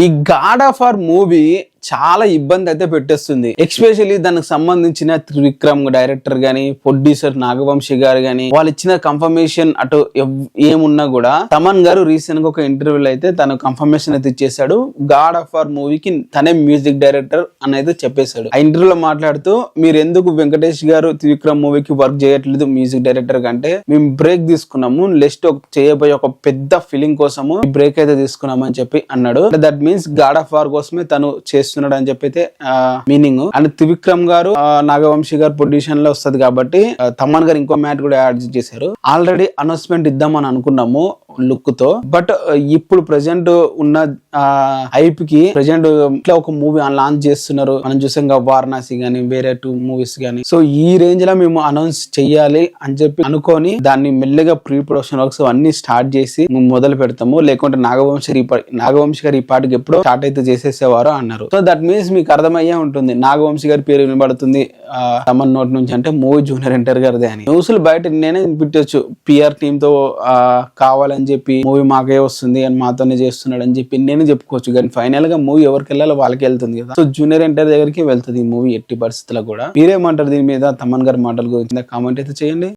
ఈ God of war movie చాలా ఇబ్బంది అయితే పెట్టేస్తుంది. ఎస్పెషల్లీ దానికి సంబంధించిన త్రివిక్రమ్ డైరెక్టర్ గాని, ప్రొడ్యూసర్ నాగవంశీ గారు గాని, వాళ్ళు ఇచ్చిన కన్ఫర్మేషన్ అటు ఏమున్నా కూడా తమన్ గారు రీసెంట్ గా ఒక ఇంటర్వ్యూలో అయితే తను కన్ఫర్మేషన్ అయితే ఇచ్చేసాడు. గాడ్ ఆఫ్ వార్ మూవీకి తనే మ్యూజిక్ డైరెక్టర్ అని అయితే చెప్పేశాడు. ఆ ఇంటర్వ్యూలో మాట్లాడుతూ, మీరు ఎందుకు వెంకటేష్ గారు త్రివిక్రమ్ మూవీకి వర్క్ చేయట్లేదు మ్యూజిక్ డైరెక్టర్ కంటే, మేము బ్రేక్ తీసుకున్నాము, నెక్స్ట్ చేయబోయే ఒక పెద్ద ఫిలిం కోసము బ్రేక్ అయితే తీసుకున్నాము అని చెప్పి అన్నాడు. That means God of war కోసమే తను చేస్తున్నాడు అని చెప్పి అయితే మీనింగ్. అండ్ త్రివిక్రమ్ గారు నాగవంశీ గారు ప్రొడ్యూషన్ లో వస్తుంది కాబట్టి తమన్ గారు ఇంకో మ్యాట్ కూడా యాడ్ చేశారు. ఆల్రెడీ అనౌన్స్మెంట్ ఇద్దామని అనుకున్నాము లుక్ తో, బట్ ఇప్పుడు ప్రెసెంట్ ఉన్న హైప్ కి ప్రెసెంట్ ఇట్లా ఒక మూవీ లాంచ్ చేస్తున్నారు. మనం చూసాం వారణాసి గానీ, వేరే 2 మూవీస్ గానీ. సో ఈ రేంజ్ లో మేము అనౌన్స్ చెయ్యాలి అని చెప్పి అనుకొని దాన్ని మెల్లగా ప్రీ ప్రొడక్షన్ వర్క్స్ అన్ని స్టార్ట్ చేసి మొదలు పెడతాము. లేకుంటే నాగవంశీ గారు ఈ పాటికి ఎప్పుడో స్టార్ట్ అయితే చేసేసేవారు అన్నారు. సో దట్ మీన్స్ మీకు అర్థమయ్యే ఉంటుంది నాగవంశీ గారి పేరు వినబడుతుంది తమన్ నోటి నుంచి అంటే మూవీ జూనియర్ ఎన్టీఆర్ గారిదే అని. న్యూస్లు బయట నేనే వినిపించవచ్చు, పిఆర్ టీమ్ తో కావాలని చెప్పి మూవీ మాకే వస్తుంది అని మాతోనే చేస్తున్నాడు అని చెప్పి నేను చెప్పుకోవచ్చు. కానీ ఫైనల్ గా మూవీ ఎవరికి వెళ్ళాలో వాళ్ళకి వెళ్తుంది కదా. సో జూనియర్ ఎన్టీఆర్ దగ్గరికి వెళ్తుంది ఈ మూవీ ఎట్టి పరిస్థితుల్లో కూడా. మీరేమంటారు దీని మీద? తమన్ గారి మాటల గురించి కామెంట్ అయితే చేయండి.